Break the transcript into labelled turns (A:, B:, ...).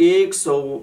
A: 100